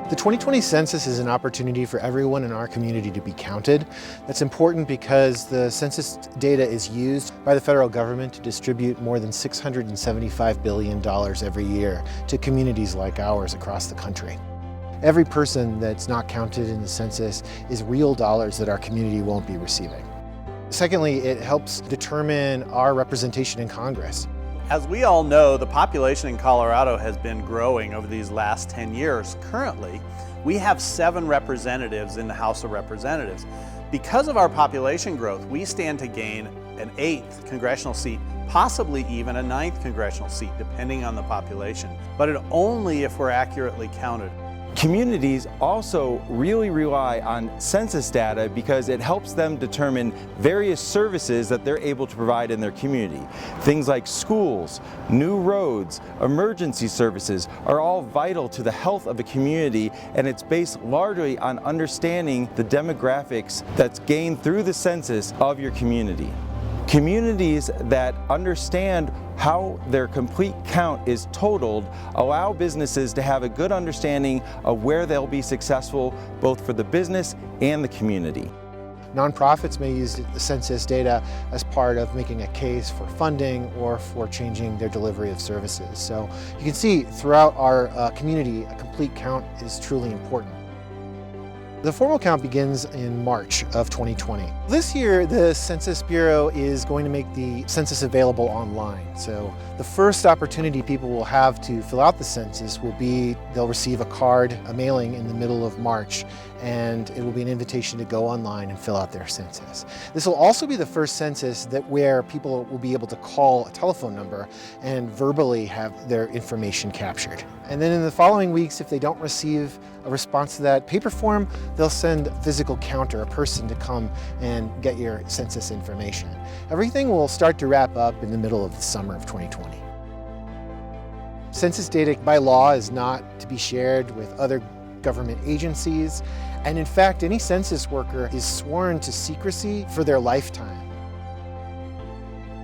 The 2020 census is an opportunity for everyone in our community to be counted. That's important because the census data is used by the federal government to distribute more than $675 billion every year to communities like ours across the country. Every person that's not counted in the census is real dollars that our community won't be receiving. Secondly, it helps determine our representation in Congress. As we all know, the population in Colorado has been growing over these last 10 years. Currently, we have 7 representatives in the House of Representatives. Because of our population growth, we stand to gain an 8th congressional seat, possibly even a 9th congressional seat, depending on the population, but only if we're accurately counted. Communities also really rely on census data because it helps them determine various services that they're able to provide in their community. Things like schools, new roads, emergency services are all vital to the health of a community, and it's based largely on understanding the demographics that's gained through the census of your community. Communities that understand how their complete count is totaled allow businesses to have a good understanding of where they'll be successful, both for the business and the community. Nonprofits may use the census data as part of making a case for funding or for changing their delivery of services. So you can see throughout our community, a complete count is truly important. The formal count begins in March of 2020. This year, the Census Bureau is going to make the census available online. So the first opportunity people will have to fill out the census will be they'll receive a card, a mailing in the middle of March, and it will be an invitation to go online and fill out their census. This will also be the first census where people will be able to call a telephone number and verbally have their information captured. And then in the following weeks, if they don't receive a response to that paper form, they'll send a physical counter, a person to come and get your census information. Everything will start to wrap up in the middle of the summer of 2020. Census data by law is not to be shared with other government agencies, and in fact, any census worker is sworn to secrecy for their lifetime.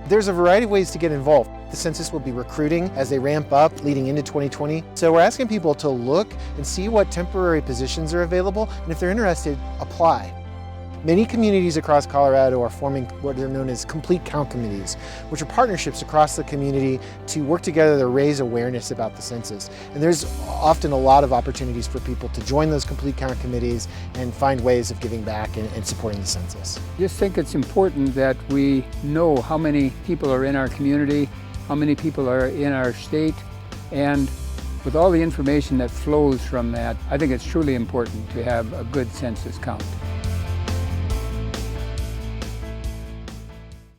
There's a variety of ways to get involved. The census will be recruiting as they ramp up leading into 2020. So we're asking people to look and see what temporary positions are available, and if they're interested, apply. Many communities across Colorado are forming what are known as complete count committees, which are partnerships across the community to work together to raise awareness about the census. And there's often a lot of opportunities for people to join those complete count committees and find ways of giving back and supporting the census. I just think it's important that we know how many people are in our community, how many people are in our state, and with all the information that flows from that, I think it's truly important to have a good census count.